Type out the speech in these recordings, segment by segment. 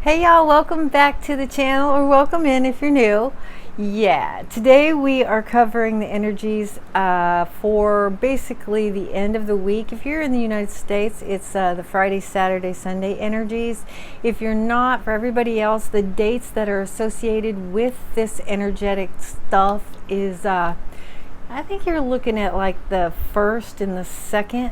Hey y'all, welcome back to the channel, or welcome in if you're new. Yeah, today we are covering the energies for basically the end of the week. If you're in the United States, it's the Friday, Saturday, Sunday energies. If you're not, for everybody else, the dates that are associated with this energetic stuff is, I think you're looking at like the 1st and the 2nd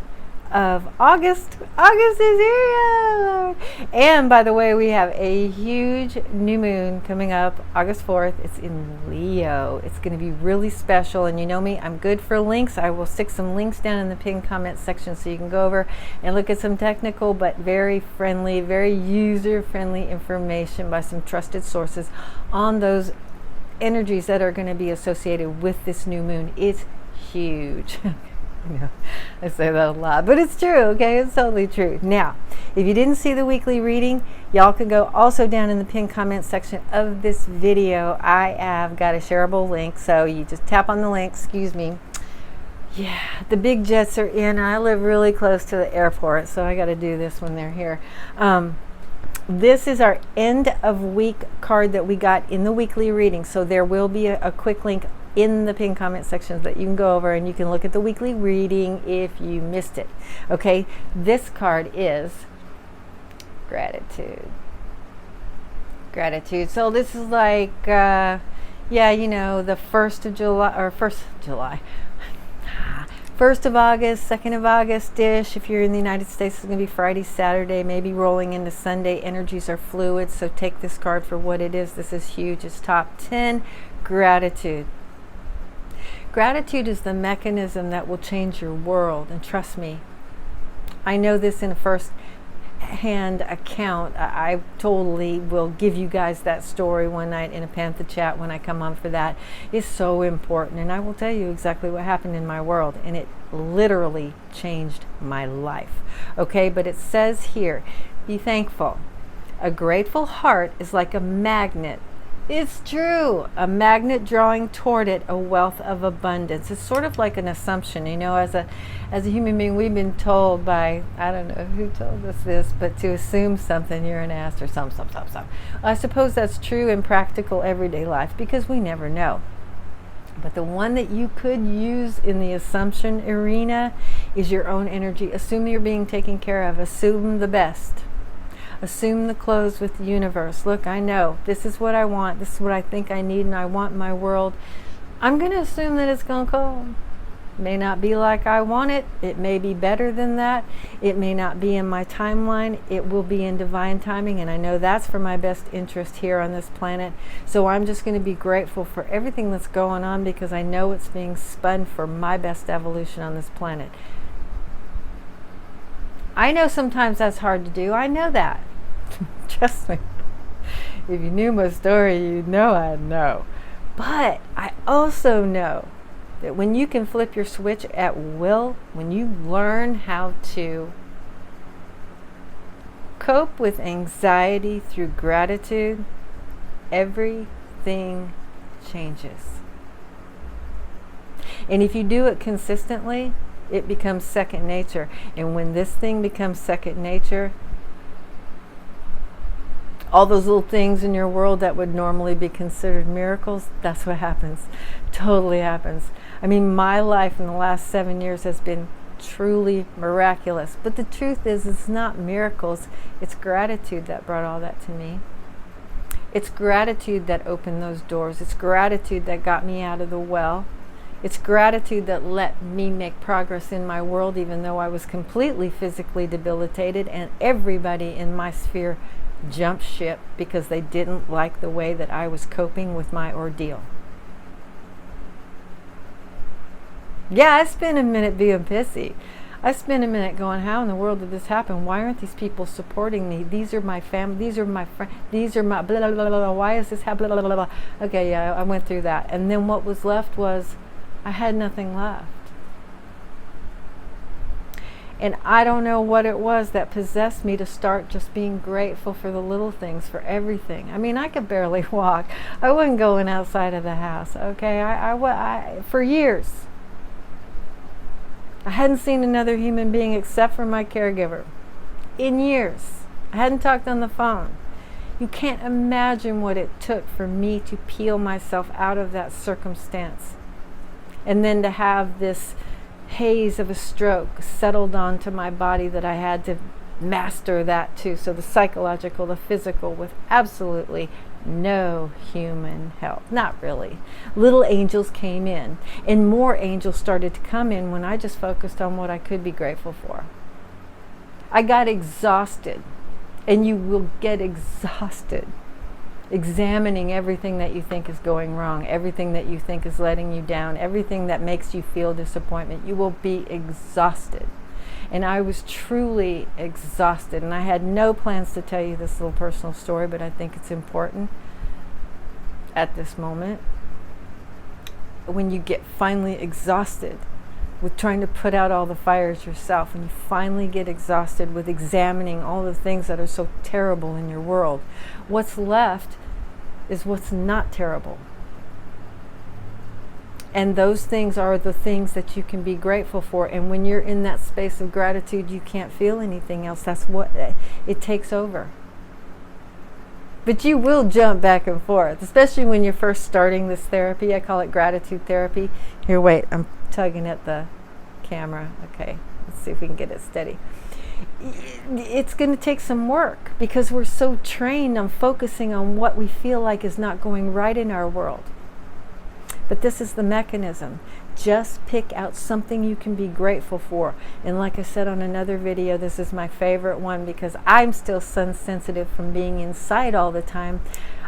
of August. August is here. And by the way, we have a huge new moon coming up August 4th. It's in Leo. It's going to be really special. And you know me, I'm good for links. I will stick some links down in the pinned comment section so you can go over and look at some technical but very friendly, very user-friendly information by some trusted sources on those energies that are going to be associated with this new moon. It's huge. Yeah, I say that a lot, but it's true, okay? It's totally true. Now, if you didn't see the weekly reading, y'all can go also down in the pinned comment section of this video. I have got a shareable link, so you just tap on the link, excuse me. Yeah, the big jets are in. I live really close to the airport, so I got to do this when they're here. This is our end of week card that we got in the weekly reading, so there will be a quick link in the pinned comment sections that you can go over and you can look at the weekly reading if you missed it. Okay, this card is gratitude. Gratitude. So this is like, yeah, you know, the 1st of July, or 1st of July. 1st of August, 2nd of August-ish. If you're in the United States, it's going to be Friday, Saturday, maybe rolling into Sunday. Energies are fluid, so take this card for what it is. This is huge. It's top 10. Gratitude. Gratitude is the mechanism that will change your world. And trust me, I know this in a first-hand account. I totally will give you guys that story one night in a Pantha chat when I come on for that. It's so important. And I will tell you exactly what happened in my world. And it literally changed my life. Okay, but it says here, be thankful. A grateful heart is like a magnet. It's true. A magnet drawing toward it a wealth of abundance. It's sort of like an assumption, you know, as a human being, we've been told by, I don't know who told us this, but to assume something, you're an ass or some. I suppose that's true in practical everyday life because we never know. But the one that you could use in the assumption arena is your own energy. Assume you're being taken care of. Assume the best. Assume the close with the universe. Look, I know this is what I want. This is what I think I need and I want in my world. I'm going to assume that it's going to come. It may not be like I want it. It may be better than that. It may not be in my timeline. It will be in divine timing, and I know that's for my best interest here on this planet. So I'm just going to be grateful for everything that's going on because I know it's being spun for my best evolution on this planet. I know sometimes that's hard to do. I know that. Trust me. If you knew my story, you'd know I know. But I also know that when you can flip your switch at will, when you learn how to cope with anxiety through gratitude, everything changes. And if you do it consistently, it becomes second nature. And when this thing becomes second nature, all those little things in your world that would normally be considered miracles, that's what happens. Totally happens. I mean, my life in the last 7 years has been truly miraculous. But the truth is, it's not miracles. It's gratitude that brought all that to me. It's gratitude that opened those doors. It's gratitude that got me out of the well. It's gratitude that let me make progress in my world, even though I was completely physically debilitated and everybody in my sphere jumped ship because they didn't like the way that I was coping with my ordeal. Yeah, I spent a minute being pissy. I spent a minute going, how in the world did this happen? Why aren't these people supporting me? These are my family. These are my friends. These are my blah, blah, blah, blah. Why is this happening? Blah, blah, blah, blah. Okay, yeah, I went through that. And then what was left was I had nothing left. And I don't know what it was that possessed me to start just being grateful for the little things, for everything. I mean, I could barely walk. I wasn't going outside of the house, okay? I for years. I hadn't seen another human being except for my caregiver in years. I hadn't talked on the phone. You can't imagine what it took for me to peel myself out of that circumstance. And then to have this haze of a stroke settled onto my body that I had to master that too. So the psychological, the physical, with absolutely no human help. Not really. Little angels came in, and more angels started to come in when I just focused on what I could be grateful for. I got exhausted, and you will get exhausted examining everything that you think is going wrong, everything that you think is letting you down, everything that makes you feel disappointment. You will be exhausted. And I was truly exhausted, and I had no plans to tell you this little personal story, but I think it's important at this moment. When you get finally exhausted with trying to put out all the fires yourself, and you finally get exhausted with examining all the things that are so terrible in your world, what's left is what's not terrible. And those things are the things that you can be grateful for. And when you're in that space of gratitude, you can't feel anything else. That's what it takes over. But you will jump back and forth, especially when you're first starting this therapy. I call it gratitude therapy. Here, wait, I'm tugging at the camera. Okay, let's see if we can get it steady. It's going to take some work because we're so trained on focusing on what we feel like is not going right in our world. But this is the mechanism. Just pick out something you can be grateful for. And like I said on another video, this is my favorite one because I'm still sun sensitive from being inside all the time.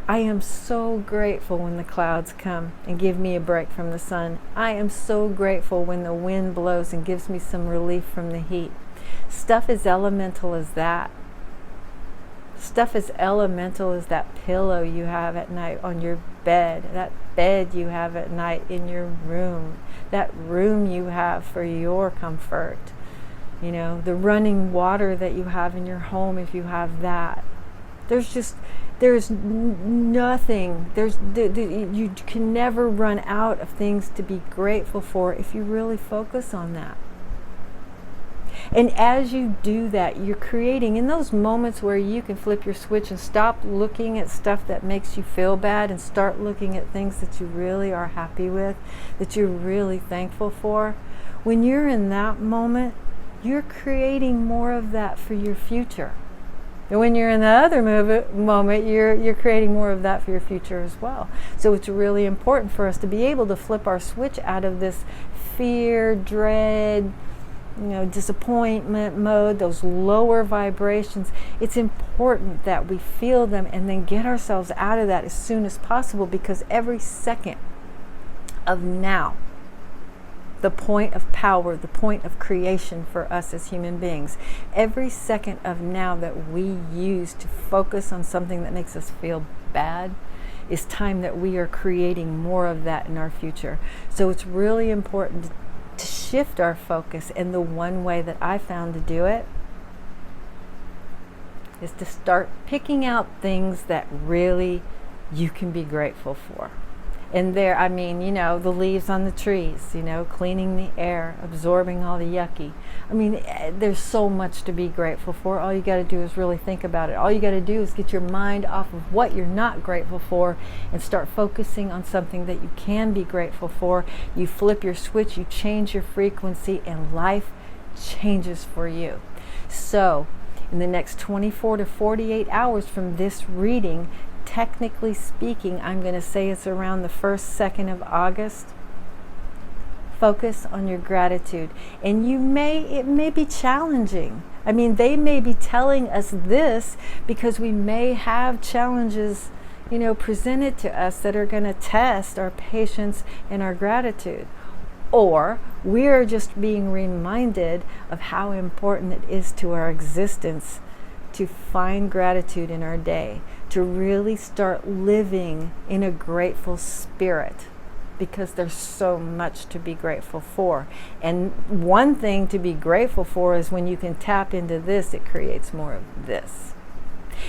I am so grateful when the clouds come and give me a break from the sun. I am so grateful when the wind blows and gives me some relief from the heat. Stuff as elemental as that. Stuff as elemental as that pillow you have at night on your bed, that bed you have at night in your room, that room you have for your comfort, you know, the running water that you have in your home if you have that. There's nothing, you can never run out of things to be grateful for if you really focus on that. And as you do that, you're creating, in those moments where you can flip your switch and stop looking at stuff that makes you feel bad and start looking at things that you really are happy with, that you're really thankful for. When you're in that moment, you're creating more of that for your future. And when you're in the other moment, you're creating more of that for your future as well. So it's really important for us to be able to flip our switch out of this fear, dread, disappointment mode, those lower vibrations. It's important that we feel them and then get ourselves out of that as soon as possible, because every second of now, the point of power, the point of creation for us as human beings, every second of now that we use to focus on something that makes us feel bad is time that we are creating more of that in our future. So it's really important to shift our focus, and the one way that I found to do it is to start picking out things that really you can be grateful for. And there, I mean, the leaves on the trees, cleaning the air, absorbing all the yucky. I mean, there's so much to be grateful for. All you got to do is really think about it. All you got to do is get your mind off of what you're not grateful for and start focusing on something that you can be grateful for. You flip your switch, you change your frequency, and life changes for you. So, in the next 24 to 48 hours from this reading, technically speaking, I'm going to say it's around the 1st, 2nd of August. Focus on your gratitude. And it may be challenging. I mean, they may be telling us this because we may have challenges, presented to us that are going to test our patience and our gratitude. Or we're just being reminded of how important it is to our existence to find gratitude in our day, to really start living in a grateful spirit, because there's so much to be grateful for. And one thing to be grateful for is when you can tap into this, it creates more of this.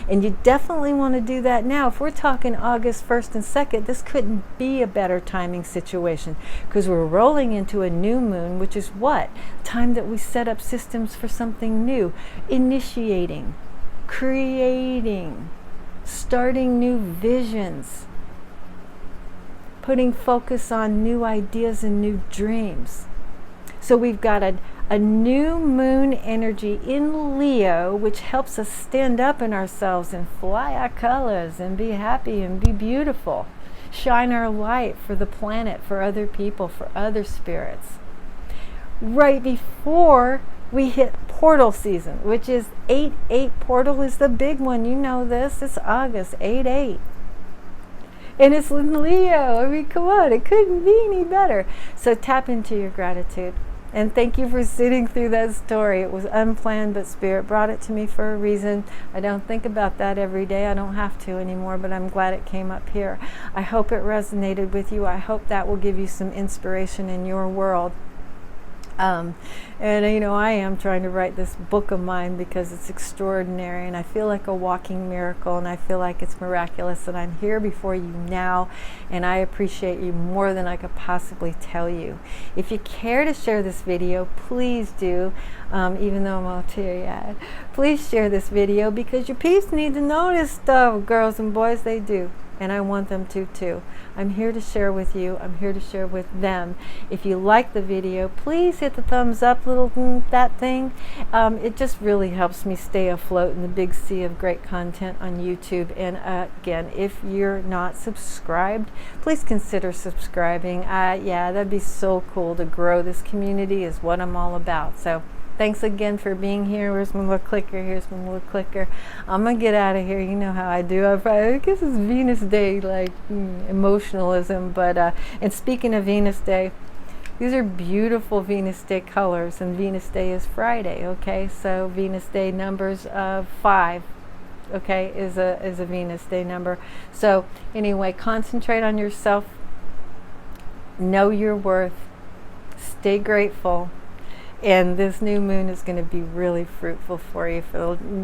And you definitely want to do that now. If we're talking August 1st and 2nd, this couldn't be a better timing situation, because we're rolling into a new moon, which is what? Time that we set up systems for something new, initiating, creating, starting new visions, putting focus on new ideas and new dreams. So we've got a new moon energy in Leo, which helps us stand up in ourselves and fly our colors and be happy and be beautiful. Shine our light for the planet, for other people, for other spirits. Right before we hit portal season, which is 8/8 portal is the big one. You know this. It's August 8/8. And it's in Leo. I mean, come on. It couldn't be any better. So tap into your gratitude. And thank you for sitting through that story. It was unplanned, but Spirit brought it to me for a reason. I don't think about that every day. I don't have to anymore, but I'm glad it came up here. I hope it resonated with you. I hope that will give you some inspiration in your world. And you know, I am trying to write this book of mine because it's extraordinary, and I feel like a walking miracle, and I feel like it's miraculous, and I'm here before you now, and I appreciate you more than I could possibly tell you. If you care to share this video, please do, even though I'm all teary-eyed. Please share this video because your peeps need to know this stuff, girls and boys. They do. And I want them to too. I'm here to share with you. I'm here to share with them. If you like the video, please hit the thumbs up, little that thing. It just really helps me stay afloat in the big sea of great content on YouTube. And again, if you're not subscribed, please consider subscribing. Yeah, that'd be so cool to grow this community is what I'm all about. So thanks again for being here. Where's my little clicker? Here's my little clicker. I'm going to get out of here. You know how I do. I guess it's Venus Day, like emotionalism. But, and speaking of Venus Day, these are beautiful Venus Day colors. And Venus Day is Friday, okay? So Venus Day numbers of 5, okay, is a Venus Day number. So anyway, concentrate on yourself. Know your worth. Stay grateful. And this new moon is going to be really fruitful for you.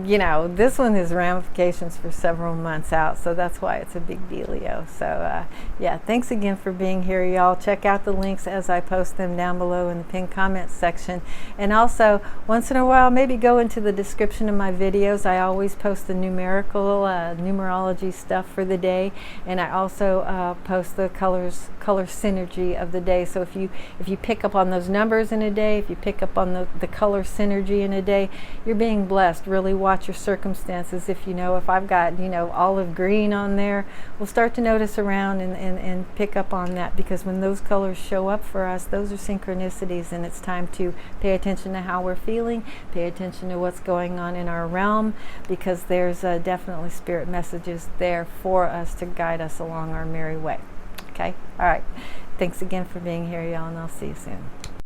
You know, this one has ramifications for several months out, so that's why it's a big dealio. So, yeah, thanks again for being here, y'all. Check out the links as I post them down below in the pinned comments section. And also, once in a while, maybe go into the description of my videos. I always post the numerology stuff for the day, and I also post the color synergy of the day. So if you pick up on those numbers in a day, if you pick up on the color synergy in a day, you're being blessed. Really watch your circumstances. If I've got olive green on there, we'll start to notice around and pick up on that, because when those colors show up for us, those are synchronicities, and it's time to pay attention to how we're feeling, pay attention to what's going on in our realm, because there's definitely spirit messages there for us to guide us along our merry way. Okay? All right. Thanks again for being here, y'all, and I'll see you soon.